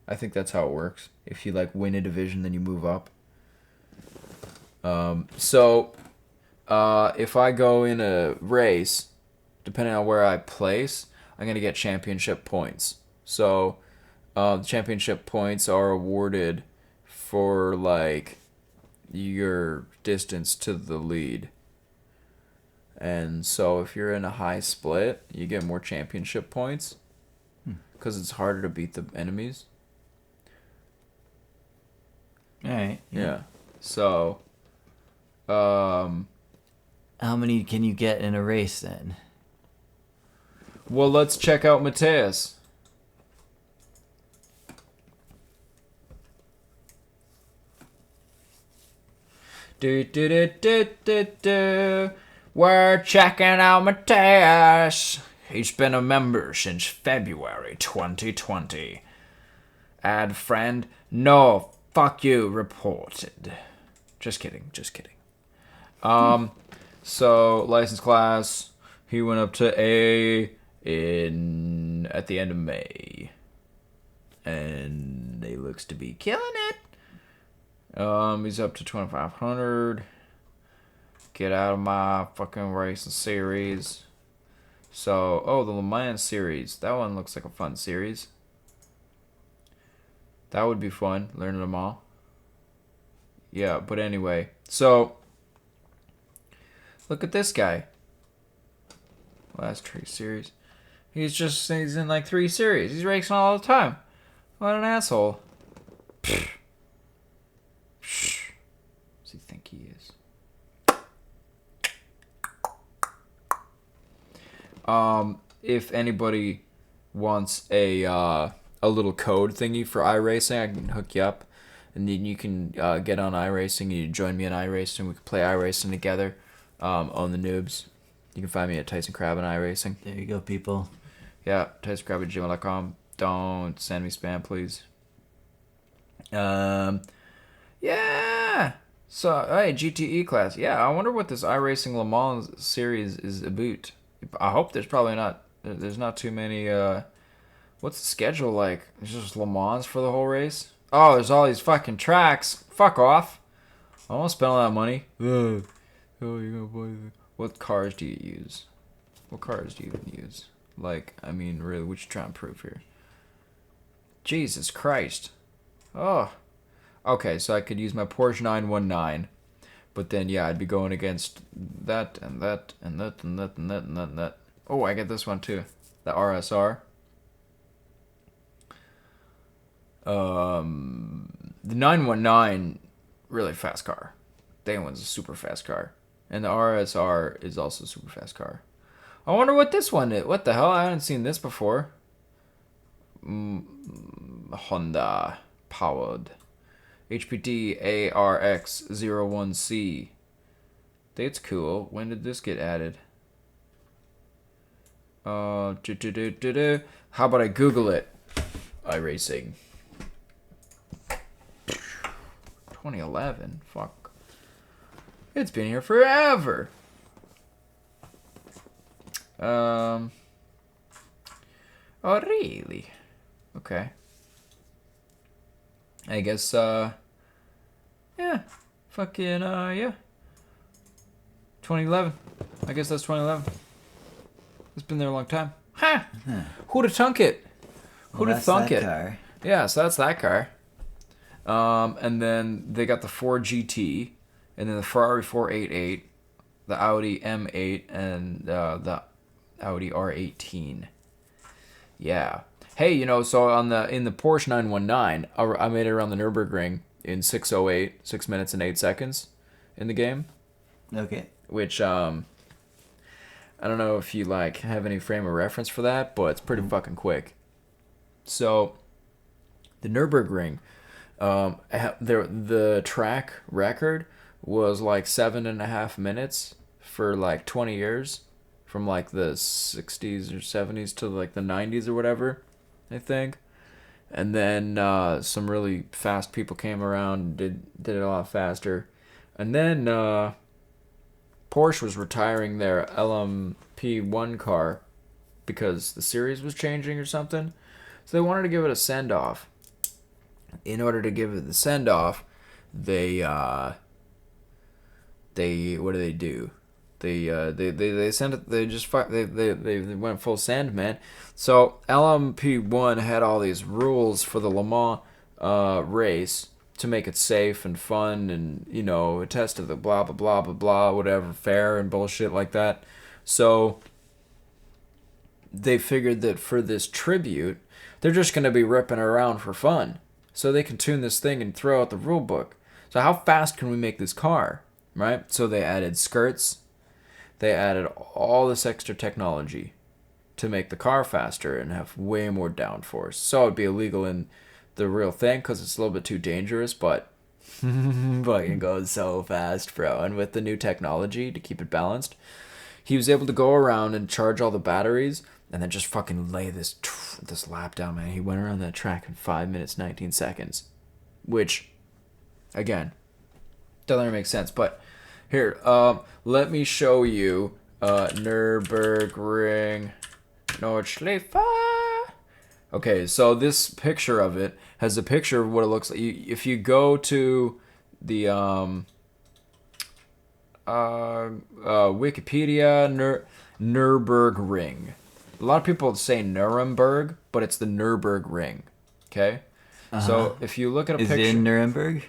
I think that's how it works. If you win a division, then you move up. So if I go in a race, depending on where I place, I'm going to get championship points. So the championship points are awarded for your distance to the lead. And so if you're in a high split, you get more championship points because it's harder to beat the enemies. All right. Yeah. So how many can you get in a race then? Well, let's check out Mateus. Do. We're checking out Mateus. He's been a member since February 2020. Add friend. No, fuck you. Reported. Just kidding. So license class. He went up to A at the end of May, and he looks to be killing it. He's up to 2,500. Get out of my fucking racing series. So, the Le Mans series. That one looks like a fun series. That would be fun, learning them all. Yeah, but anyway. So, look at this guy. Last tree series. He's in 3 series. He's racing all the time. What an asshole. If anybody wants a little code thingy for iRacing, I can hook you up, and then you can get on iRacing and you join me in iRacing. We can play iRacing together on the noobs. You can find me at Tyson Crab and iRacing. There you go, people. Yeah, tysoncrab@gmail.com. Don't send me spam, please. Yeah. So, hey, GTE class. Yeah, I wonder what this iRacing Le Mans series is about. I hope there's not too many, what's the schedule like? It's just Le Mans for the whole race? Oh, there's all these fucking tracks. Fuck off. I don't want to spend all that money. Oh, you're gonna buy what cars do you use? What cars do you even use? Like, I mean, really, what you trying to prove here? Jesus Christ. Oh. Okay, so I could use my Porsche 919. But then, yeah, I'd be going against that and that and that and that and that and that and that. Oh, I get this one too. The RSR. The 919, really fast car. That one's a super fast car. And the RSR is also a super fast car. I wonder what this one is. What the hell? I haven't seen this before. Honda powered. HPT ARX01C. That's cool. When did this get added? How about I Google it? iRacing. 2011. Fuck. It's been here forever. Oh, really? Okay. I guess, yeah. Fucking, yeah. 2011. I guess that's 2011. It's been there a long time. Ha! Huh. Who'd have thunk it? Who'd have thunk it? Car. Yeah, so that's that car. And then they got the Ford GT, and then the Ferrari 488, the Audi M8, and the Audi R18. Yeah. Hey, you know, so in the Porsche 919, I made it around the Nürburgring in 6:08, 6 minutes and 8 seconds in the game. Okay. Which I don't know if you like have any frame of reference for that, but it's pretty fucking quick. So the Nürburgring, the track record was like 7.5 minutes for like 20 years, from like the 60s or 70s to like the 90s or whatever, I think. And then some really fast people came around and did it a lot faster. And then Porsche was retiring their LMP1 car because the series was changing or something. So they wanted to give it a send-off. In order to give it the send-off, they what do they do? They sent it. They went full send, man. So LMP1 had all these rules for the Le Mans race to make it safe and fun, and you know, it tested the blah blah blah blah blah whatever, fair and bullshit like that. So they figured that for this tribute, they're just gonna be ripping around for fun, so they can tune this thing and throw out the rule book. So how fast can we make this car, right? So they added skirts. They added all this extra technology to make the car faster and have way more downforce. So it would be illegal in the real thing because it's a little bit too dangerous, but fucking goes so fast, bro. And with the new technology to keep it balanced, he was able to go around and charge all the batteries and then just fucking lay this lap down, man. He went around that track in 5 minutes, 19 seconds, which, again, doesn't really make sense, but here, let me show you Nürburgring Nordschleife. Okay, so this picture of it has a picture of what it looks like. If you go to the Wikipedia, Nürburgring. A lot of people say Nuremberg, but it's the Nürburgring. Okay? Uh-huh. So if you look at a picture... Is it in Nuremberg?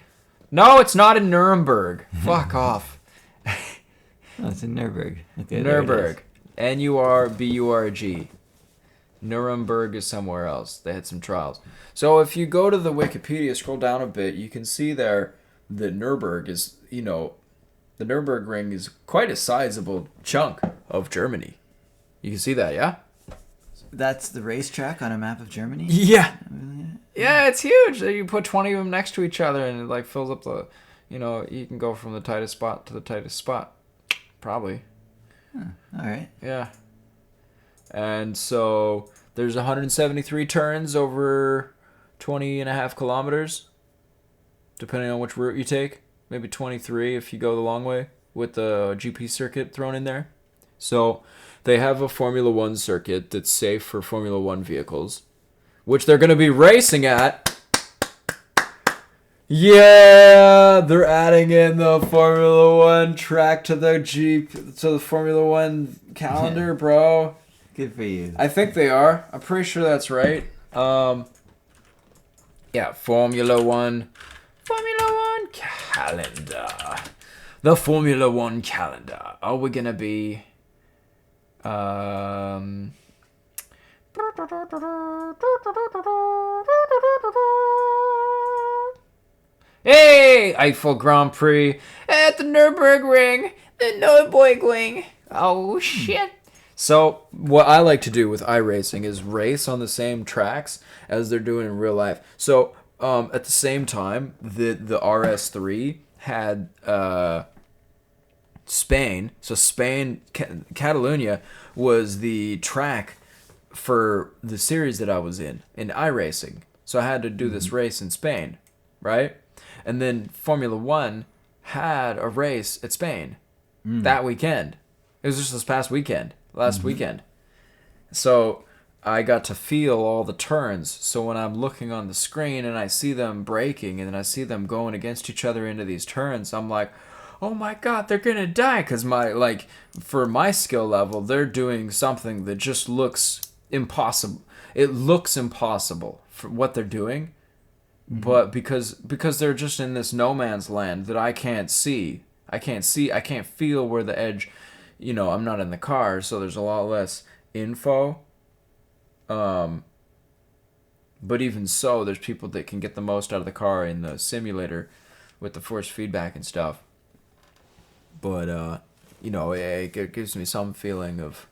No, it's not in Nuremberg. Fuck off. Oh, it's in Nuremberg. Okay, Nuremberg. Nurburg. Nuremberg is somewhere else. They had some trials. So if you go to the Wikipedia, scroll down a bit, you can see there that Nuremberg is, the Nürburgring is quite a sizable chunk of Germany. You can see that, yeah? That's the racetrack on a map of Germany? Yeah. Yeah, it's huge. You put 20 of them next to each other and it like fills up the, you can go from the tightest spot to the tightest spot. Probably. Huh. All right. Yeah. And so there's 173 turns over 20 and a half kilometers, depending on which route you take. Maybe 23 if you go the long way with the GP circuit thrown in there. So they have a Formula One circuit that's safe for Formula One vehicles, which they're going to be racing at. Yeah, they're adding in the Formula One track to the Formula One calendar, bro. Good for you. I think they are. I'm pretty sure that's right. Yeah, Formula One calendar. The Formula One calendar. Are we gonna be? Hey, Eiffel Grand Prix at the Nürburgring, the Nürburgring. Oh shit. So what I like to do with iRacing is race on the same tracks as they're doing in real life. So at the same time, the RS3 had Spain. So Spain, Catalonia was the track for the series that I was in iRacing. So I had to do this race in Spain, right? And then Formula One had a race at Spain that weekend. It was just this past weekend, last weekend. So I got to feel all the turns. So when I'm looking on the screen and I see them braking and then I see them going against each other into these turns, I'm like, oh my God, they're going to die. Because for my skill level, they're doing something that just looks impossible. It looks impossible for what they're doing. But because they're just in this no man's land that I can't see. I can't feel where the edge, I'm not in the car, so there's a lot less info. But even so, there's people that can get the most out of the car in the simulator with the force feedback and stuff. But it gives me some feeling of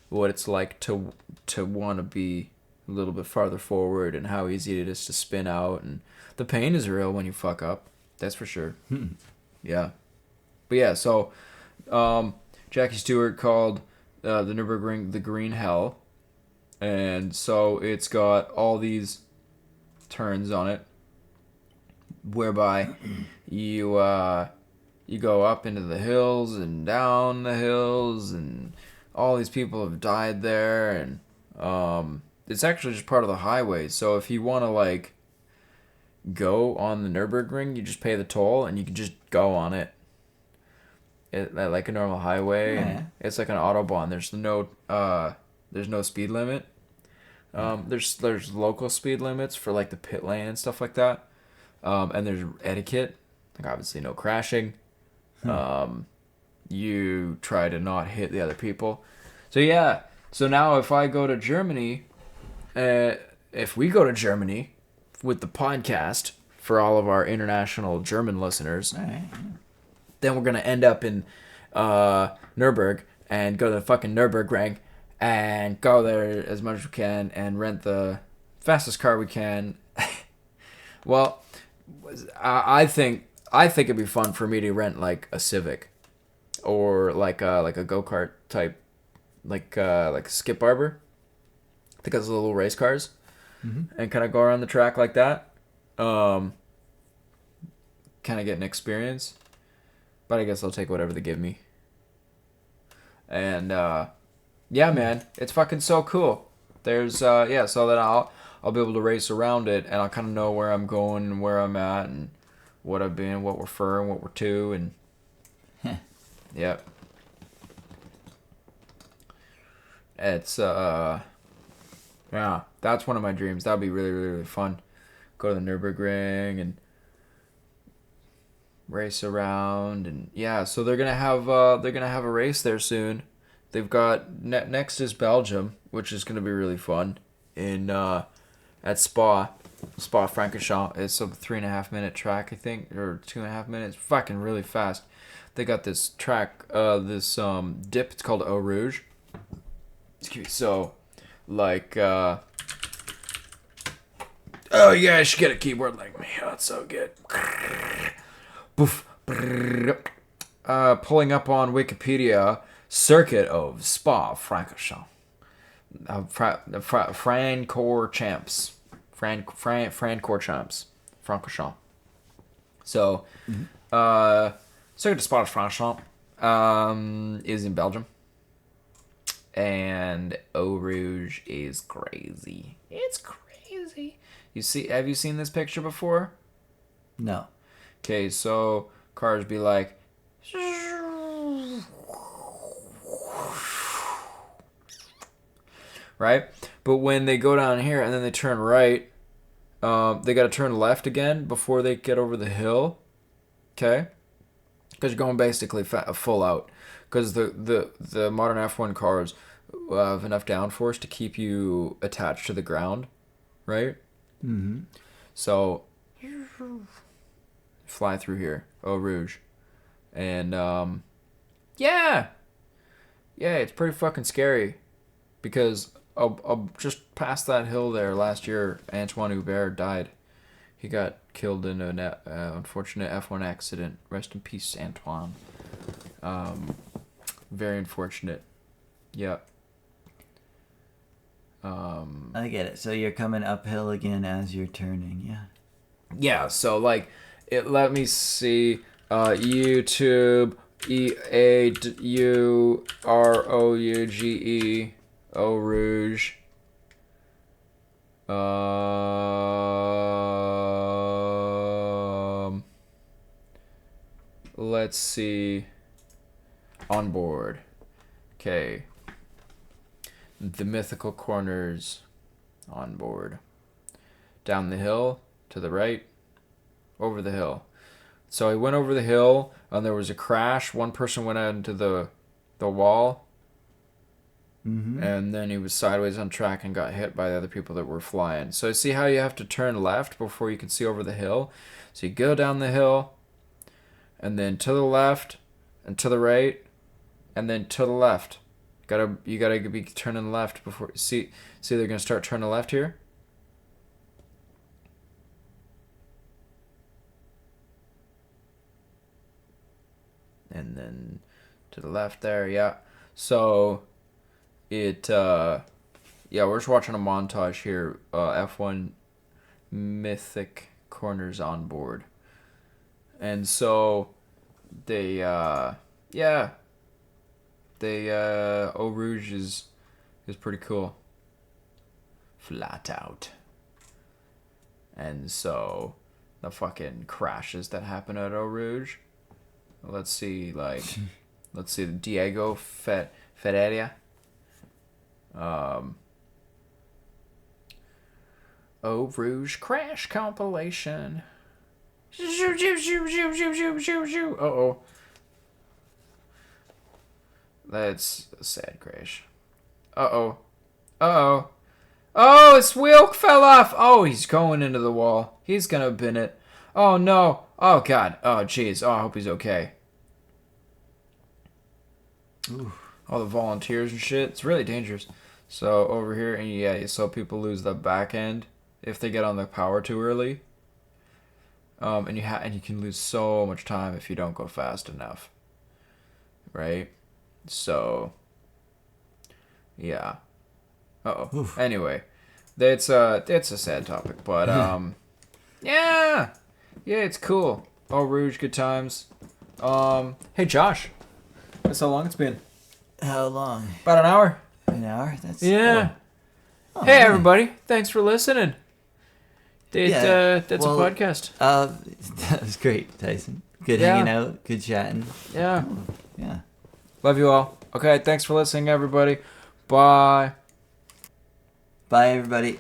what it's like to want to be a little bit farther forward and how easy it is to spin out, and the pain is real when you fuck up. That's for sure. Yeah. But yeah, so Jackie Stewart called the Nürburgring the Green Hell, and so it's got all these turns on it whereby you go up into the hills and down the hills, and all these people have died there, and it's actually just part of the highway. So if you want to go on the Nürburgring, you just pay the toll and you can just go on it. Like a normal highway. Yeah. It's like an autobahn. There's no speed limit. There's local speed limits for like the pit lane and stuff like that. And there's etiquette. Like obviously no crashing. You try to not hit the other people. So yeah. So now if I go to Germany, if we go to Germany with the podcast for all of our international German listeners, then we're going to end up in Nürburgring and go to the fucking Nürburgring and go there as much as we can and rent the fastest car we can. Well, I think it'd be fun for me to rent like a Civic or like a go-kart type, like a Skip Barber. I think those little race cars, and kind of go around the track like that. Kind of get an experience, but I guess I'll take whatever they give me. And yeah, man, it's fucking so cool. There's so that I'll be able to race around it, and I'll kind of know where I'm going and where I'm at and what I've been, what we're for, and what we're to, and yeah. It's yeah, that's one of my dreams. That'd be really, really, really fun. Go to the Nürburgring and race around, and yeah. So they're gonna have a race there soon. They've got next is Belgium, which is gonna be really fun. In at Spa-Francorchamps. It's a 3.5 minute track, I think, or 2.5 minutes. Fucking really fast. They got this track, this dip. It's called Eau Rouge. So, like, oh yeah, I should get a keyboard like me. Oh, it's so good. Boof. Pulling up on Wikipedia, circuit of Spa-Francorchamps. Francorchamps. Francorchamps. So, circuit of Spa-Francorchamps is in Belgium. And Eau Rouge is crazy. It's crazy. Have you seen this picture before? No. Okay, so cars be like, right? But when they go down here and then they turn right, they got to turn left again before they get over the hill. Okay? Because you're going basically full out. Because the modern F1 cars have enough downforce to keep you attached to the ground, right? Mm-hmm. So, fly through here, Eau Rouge. And, yeah, it's pretty fucking scary. Because just past that hill there last year, Antoine Hubert died. He got killed in an unfortunate F1 accident. Rest in peace, Antoine. Very unfortunate. Yeah. I get it. So you're coming uphill again as you're turning, yeah. Yeah, so like let me see. YouTube EAUROUGE Eau Rouge. Let's see. On board. Okay. The mythical corners on board. Down the hill, to the right, over the hill. So he went over the hill, and there was a crash. One person went out into the wall, and then he was sideways on track and got hit by the other people that were flying. So see how you have to turn left before you can see over the hill? So you go down the hill, and then to the left, and to the right, and then to the left. You gotta be turning left before. See they're gonna start turning left here. And then to the left there, yeah. So we're just watching a montage here. F1 mythic corners on board. And so they Eau Rouge is pretty cool. Flat out. And so the fucking crashes that happen at Eau Rouge. Let's see Diego Ferreira. Eau Rouge crash compilation. Uh-oh. That's a sad crash. Uh-oh. Oh, his wheel fell off. Oh, he's going into the wall. He's gonna bin it. Oh, no. Oh, God. Oh, jeez. Oh, I hope he's okay. Ooh. All the volunteers and shit. It's really dangerous. So, over here, and yeah, you saw people lose the back end if they get on the power too early. And you can lose so much time if you don't go fast enough. Right? So, yeah. Uh-oh. Oof. Anyway, it's a sad topic, but yeah, it's cool. Eau Rouge, good times. Hey Josh, that's how long it's been. How long? About an hour. An hour? That's yeah. Oh, hey man. everybody, thanks for listening. That's a podcast. That was great, Tyson. Good hanging out. Good chatting. Yeah. Yeah. Love you all. Okay, thanks for listening, everybody. Bye. Bye, everybody.